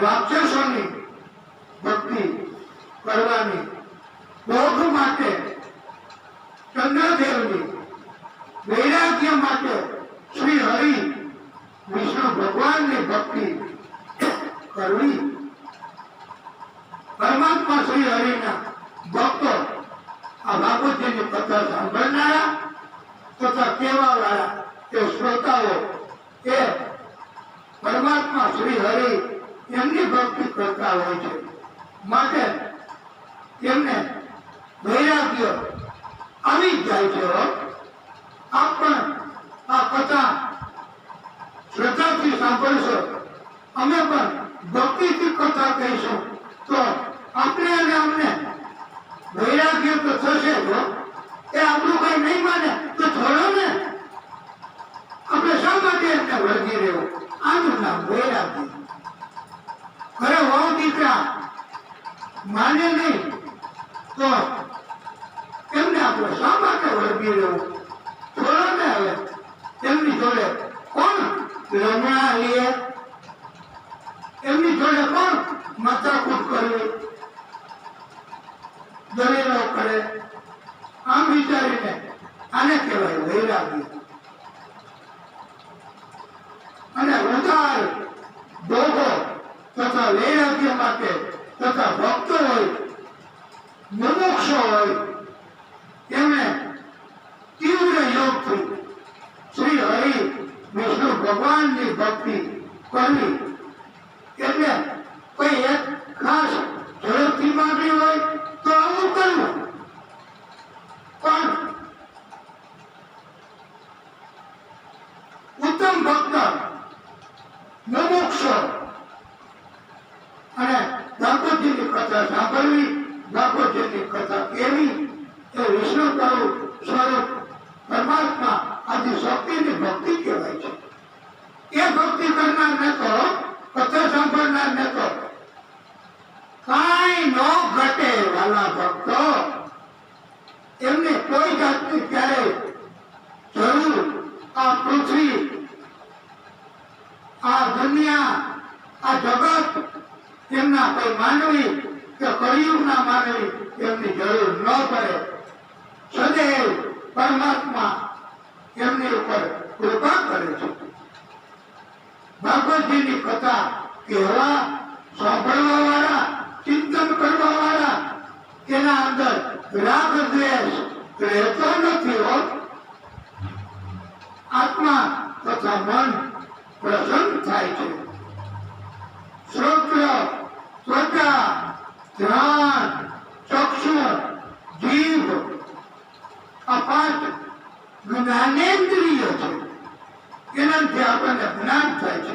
રાક્ષસોની ભક્તિ કરવાની. ભોગ માટે ચંદ્રદેવની, વૈરાગ્ય માટે શ્રી હરિ વિષ્ણુ ભગવાનની ભક્તિ કરવી. પરમાત્મા શ્રી હરિના ભક્તો આ ભાગવતજીની કથા સાંભળનારા તથા કહેવા વાળા એ શ્રોતાઓ એ પરમાત્મા શ્રી હરિ એમની ભક્તિ કરતા હોય છે. માટે એમને વૈરાગ્ય આવી જ જાય છે. આપ પણ આ કથા શ્રદ્ધાથી સાંભળશો, અમે પણ ભક્તિથી કથા કહીશું તો આપણે અને અમને વૈરાગ્ય તો થશે જ. એ આપણું કઈ નહીં માને તો છોડો ને. આપણે શા માટે એમને વળગી રહેવું? આનું નામ વૈરાગ્ય. ઘરે વહુ દીકરા માને નહીં તો એમને આપણે શા માટે વળગી રહેવું? છોડો ને. હવે એમની જોડે કોણ લમણા લે? એમની જોડે કોણ માથાકૂટ કરવી, દલીલો કરે? આમ વિચારીને આને કહેવાય વૈરાગ્ય. અને ઉદાર ભોગો તથા વૈરાગ્ય માટે તથા ભક્તો હોય, મુમુક્ષો હોય, એમણે તીવ્ર યોગથી શ્રી હરિ વિષ્ણુ ભગવાનની ભક્તિ કરવી. એટલે કોઈ એક ખાસ ઝડપથી માંગણી હોય તો આવું કરવું. પણ ઉત્તમ ભક્ત મુમુક્ષ અને ભાગવતજીની કથા સાંભળવી, ભાગવતજીની કથા કહેવી એ વિષ્ણુ સ્વરૂપ પરમાત્મા આદિ શક્તિની ભક્તિ કહેવાય છે. એ ભક્તિ કરનાર ને તો, કથા સાંભળનાર ને તો કાંઈ ન ઘટે વાલા ભક્તો. એમને કોઈ જાતની ક્યારેય જરૂર આ પૃથ્વી, આ દુનિયા, આ જગત, એમના કોઈ માનવી કે કળિયુગના માનવી એમની જરૂર ન પડે. સદૈવ પરમાત્મા એમની ઉપર કૃપા કરે છે. ભાગવતજીની કથા કહેવા, સાંભળવા વાળા, ચિંતન કરવા વાળા, એના અંદર રાગ દ્વેષ રહેતો નથી. આત્મા તથા મન પ્રસન્ન થાય છે. શ્રોત્ર, ત્વચા, ધ્યાન, ચક્ષુ, જીભ આ પાંચ જ્ઞાનેન્દ્રિયો છે. એનાથી આપણને જ્ઞાન થાય છે.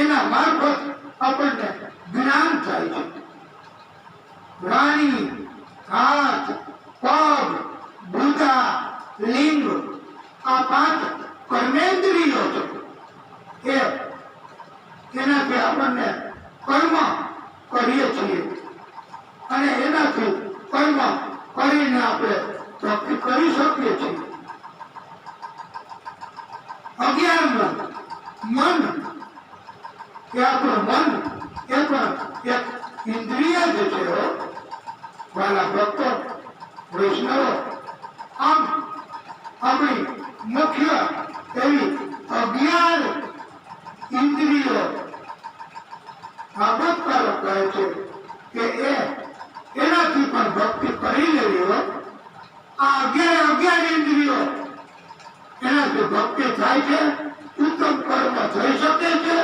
એના મારફત આપણને જ્ઞાન થાય છે. વાણી, હાથ, પગ, ભૂજા, લિંગ આ પાંચ કર્મેન્દ્રિયો છે. એનાથી આપણને કર્મ કરીએ છીએ અને એનાથી કર્મ કરીને આપણે ભક્તિ કરી શકીએ છીએ. 11 મન એ આપણું મન એ પણ એક ઇન્દ્રિય જ છે. વાલા ભક્તો, વૈષ્ણવો, આમ આપણી મુખ્ય એવી 11 ઇન્દ્રિયો ભાગવતકારો કહે છે કે એનાથી પણ ભક્તિ કરી લેવી હોય. આ 11 ઇન્દ્રિયો એનાથી ભક્તિ થાય છે, ઉત્તમ કર્મ થઈ શકે છે.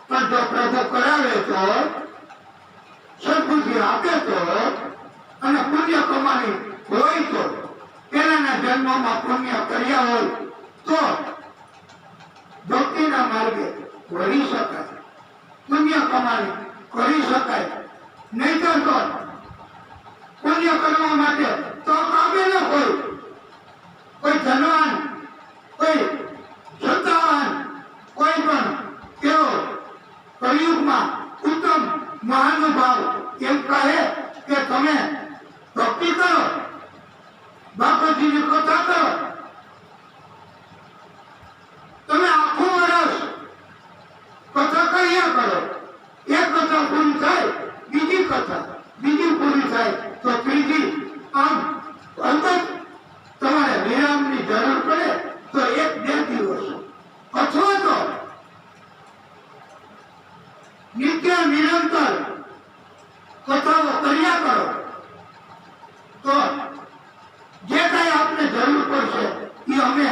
પણ જો પ્રભુ કરાવે તો, સદબુદ્ધિ આપે તો અને પુણ્ય કમાણી હોય તો, પેલાના જન્મમાં પુણ્ય કર્યા હોય તો ભક્તિના માર્ગે વળી શકાય, પુણ્ય કમાણી કરી શકાય. નહીતર તો પુણ્ય કરવા માટે તો કાબેલ હોય, કોઈ ધનવાન, કોઈ સત્તાવાન, કોઈ પણ કેવો કળિયુગમાં ઉત્તમ મહાનુભાવ એમ કહે કે તમે ભક્તિ કરો, ભાગવતજીની કથા કરો, તમે આખું વર્ષ કથા કર્યા કરો. એક કથા પૂરી થાય, બીજી કથા, બીજી પૂરી થાય તો ત્રીજી. આમ અલબત્ત તમારે વિરામની જરૂર પડે તો 1-2 દિવસ અથવા તો નિત્ય નિરંતર કથાઓ કર્યા કરો તો જે કઈ આપને જરૂર પડશે એ અમે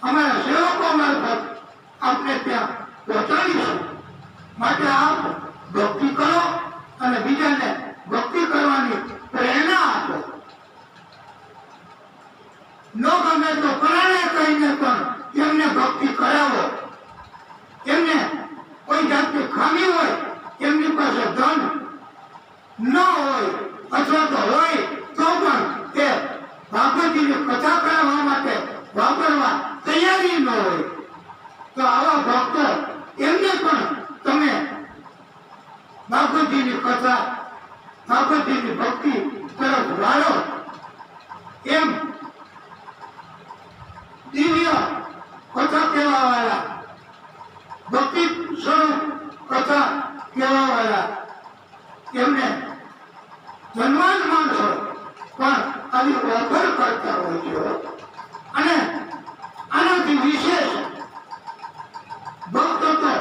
અમારા સેવકો મારફત આપને ત્યાં પહોંચાડીશું. માટે આપ ભક્તિ કરો અને બીજાને ભક્તિ કરવાની પ્રેરણા આપો. ન ગમે તો પરાણે કહીને પણ એમને ભક્તિ કરાવો. એમને કોઈ જાતની ખામી હોય, એમની પાસે ધન ન હોય અથવા તો હોય તો પણ તે ભાગવતજીની કથા કરાવવા માટે વાપરવા તૈયારી ન હોય તો આવા ભક્તો એમને પણ તમે ભાગવતજીની કથા, ભાગવતજીની ભક્તિ તરફ વાળો. એમ દિવ્ય કથા કહેવા વાળા, ભક્તિ સ્વરૂપ કથા કહેવા વાળા એમને ધનવાન માણસો પણ આવી ઓફર કરતા હોય છે. અને આનાથી વિશેષ ભક્તો તો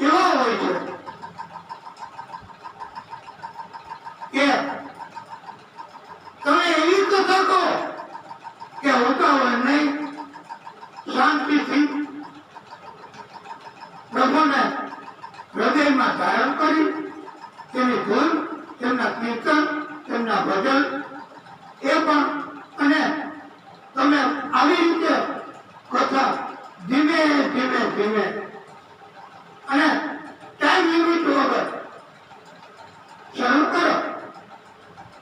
એવા હોય છે કે તમે એવી કથા કહો કે ઉતાવળ નહીં, શાંતિથી પ્રભુને હૃદયમાં ધારણ કરી તેની ધૂન, તેમના કીર્તન, તેમના ભજન એ પણ, અને તમે આવી રીતે કથા ધીમે ધીમે ધીમે અને ટાઈમ લિમિટ વગર શરૂ કરો.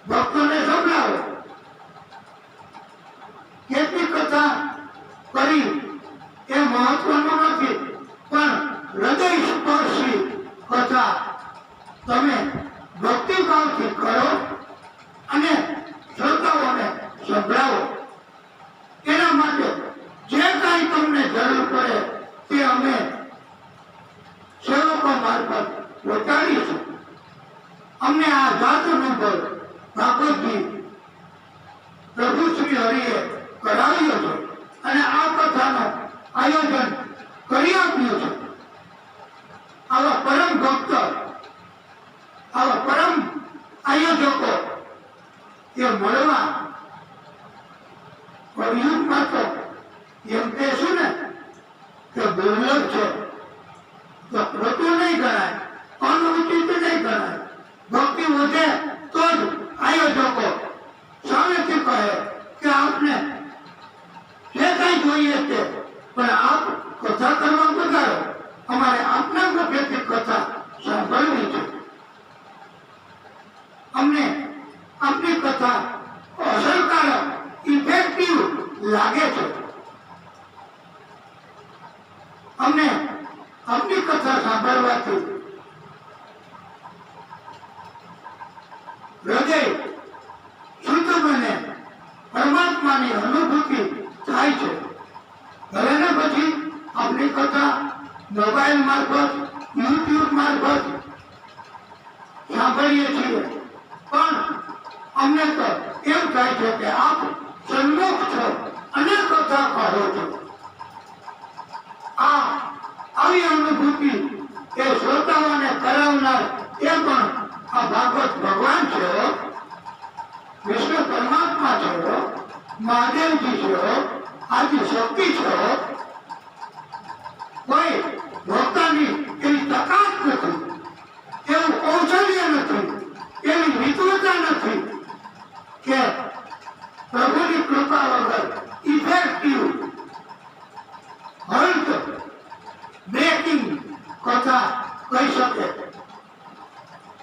ભક્તોને સંભળાવો. કેટલી કથા કરી એ મહત્વનું નથી, પણ હૃદય સ્પર્શી કથા તમે ભક્તિભાવથી કરો અને શ્રોતાઓને સંભળાવો. એના માટે જે કાંઈ તમને જરૂર પડે તે અમે સેવકો મારફત પહોંચાડીશું. અમને આ જાત અનુભવ ભાગવતજી પ્રભુ શ્રી હરિએ કરાવ્યો છે અને આ કથાનું આયોજન કરી આપ્યું છે. આવા પરમ ભક્ત, આવા પરમ આયોજકો એ મળવા કળિયુગમાં તો એમ કહેશું ને કે દુર્લભ છે, તો ખોટું નહીં ગણાય, અનુચિત નહીં ગણાય. ભક્તિ વધે તો જ આયોજકો સામેથી કહે કે આપને જે કઈ જોઈએ તે, પણ આપ કથા કરવા પધારો, અમારે આપના મુખેથી કથા સાંભળવી છે. અમને આપની કથા અસરકારક, ઇફેક્ટિવ લાગે છે. અમને આપની કથા સાંભળવાથી હૃદય શુદ્ધ બને, પરમાત્માની અનુભૂતિ થાય છે. ભલે ને પછી આપની કથા મોબાઈલ મારફત, યુટ્યુબ મારફત સાંભળીએ છીએ, પણ અમને તો એમ થાય છે કે આપ સન્મુખ છો અને કથા કહો છો. આવી અનુભૂતિ એ શ્રોતાઓને કરાવનાર એ પણ આ ભાગવત ભગવાન છે, વિષ્ણુ પરમાત્મા છે, મહાદેવજી છે, આદિ શક્તિ છે. કોઈ ભક્તાની એવી તાકાત નથી, એવું કૌશલ્ય નથી, એવી વિદ્વતા નથી કે પ્રભુની કૃપા વગર ઇફેક્ટિવ હર્ટ બ્રેકિંગ કથા કહી શકે.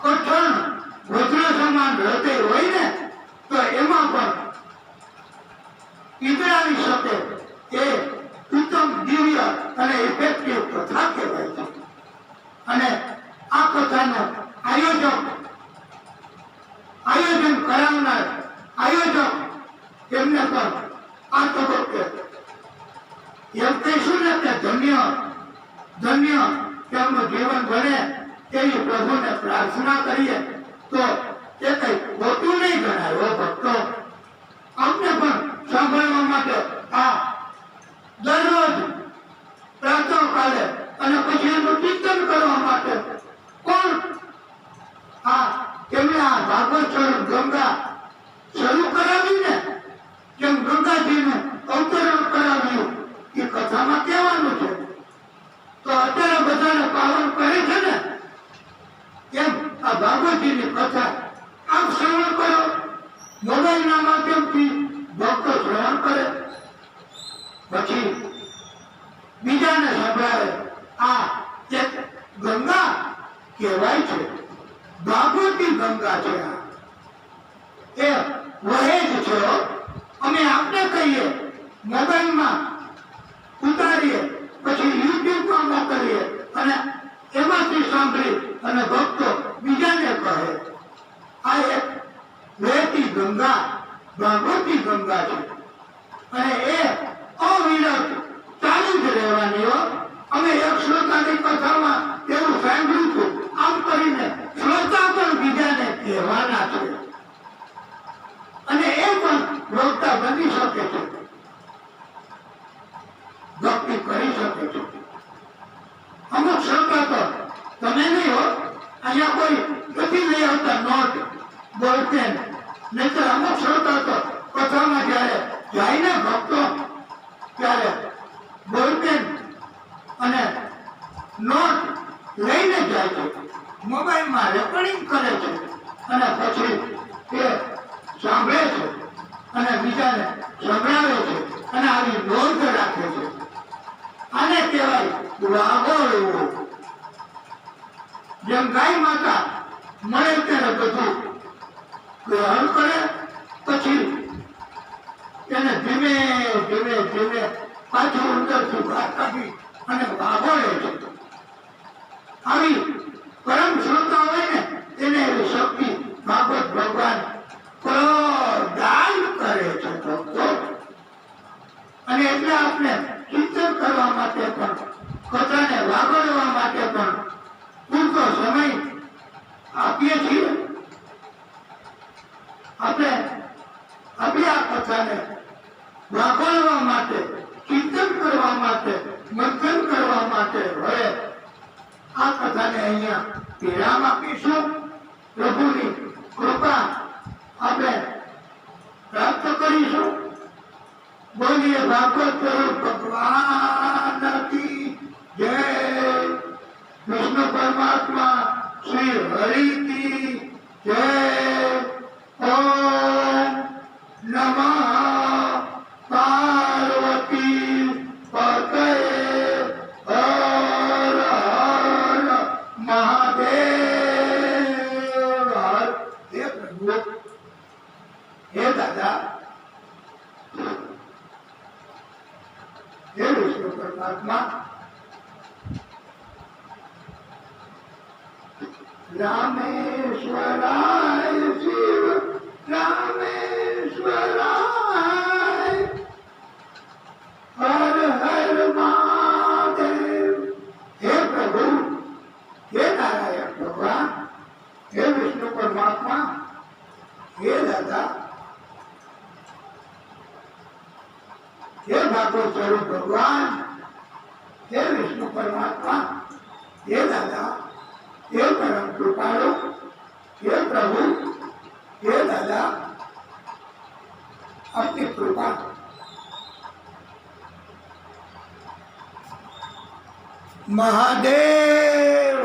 કઠણ વજ્ર સમાન હૃદય હોય ને તો એમાં પણ ઇતરાવી શકે એ ઉત્તમ, દિવ્ય અને ઇફેક્ટિવ કથા કહેવાય છે. અને આ કથાનો આયોજન કરાવનાર આયોજક એમને પણ આ તબક્કે એમ કહીશું ને કે ધન્ય ધન્ય તેમનું જીવન બને તેવી પ્રભુને પ્રાર્થના કરીએ તો એ કઈ ખોટું નહીં ગણાય. ભક્તો અમને પણ સાંભળવા માટે આ દરરોજ પ્રાતઃ કાલે અને પછી એનું ચિંતન કરવા માટે કોણ પાવન કરે છે ને એમ આ ભાગવતજીની કથા આપ શ્રવણ કરો, મોબાઈલના માધ્યમથી ભક્તો શ્રવણ કરે, પછી બીજાને સંભળાવે. આ એક ગંગા કહેવાય છે, ભાગવતી ગંગા છે. આ એ વહે જ છે. અમે આપને કહીએ, મોબાઈલમાં ઉતારીએ, પછી યુટ્યુબમાં મોકલીએ અને એમાંથી સાંભળી અને ભક્તો બીજાને કહે. આ એક વહેતી ગંગા ભાગવતી ગંગા છે અને એ અવિરત ચાલુ જ રહેવાની. અમે એક શ્લોકાની કથામાં એવું સાંભળ્યું હતું, આમ કરીને શ્લોકા પણ બીજાને કહેવાના છે અને એ પણ વક્તા બની શકે છે, ભક્તિ કરી શકે છે. અમુક શ્લોકા તો તમે નહીં હો, અહીંયા કોઈ નથી લઈ આવતા નોટ બોલપેન, નહીતર અમુક શ્લોકા તો કથામાં જયારે જાય ને ભક્તો ત્યારે બોલપેન અને નોટ લઈને જાય છે, મોબાઈલમાં રેકોર્ડિંગ કરે છે અને પછી તે સાંભળે છે અને બીજાને સંભળાવે છે અને આવી નોંધ રાખે છે. આને કહેવાય વાગોળવું. જેમ ગાય માતા મળે ત્યારે બધું ગ્રહણ કરે, પછી એને ધીમે ધીમે ધીમે પાછું અંદરથી બહાર કાઢી અને વાગોળે છે. આવી પરમ શ્રોતા હોય ને એને એવી શક્તિ ભાગવત ભગવાન પ્રદાન કરે છે ભક્તો. અને એટલે આપણે ચિંતન કરવા માટે પણ, કથાને વાગોળવા માટે પણ પૂરતો સમય આપીએ છીએ. આપણે આપણી આ કથાને વાગોળવા માટે, ચિંતન કરવા માટે, મંથન કરવા માટે હવે આ કથાને અહીંયા વિરામ આપીશું. પ્રભુની કૃપા આપણે પ્રાપ્ત કરીશું. બોલીએ ભાગવત ભગવાન કી જય. વિષ્ણુ પરમાત્મા શ્રી હરિ કી જય. ઓમ નમઃ પાર્વતી પતये. હર હર મહાદેવ. હે પ્રભુ, હે દાદા, હે વિષ્ણુ પરમાત્મા, રામેશ્વરાય શિવ રામેશ્વરાય. હર હર મહાદેવ. હે પ્રભુ, હે નારાયણ ભગવાન, હે વિષ્ણુ પરમાત્મા, હે દાદા, હે ભાગવત સ્વરૂપ ભગવાન, હે વિષ્ણુ પરમાત્મા, હે દાદા, હે પરમ કૃપાળુ, હે પ્રભુ, હે દાદા, આપની કૃપા. મહાદેવ.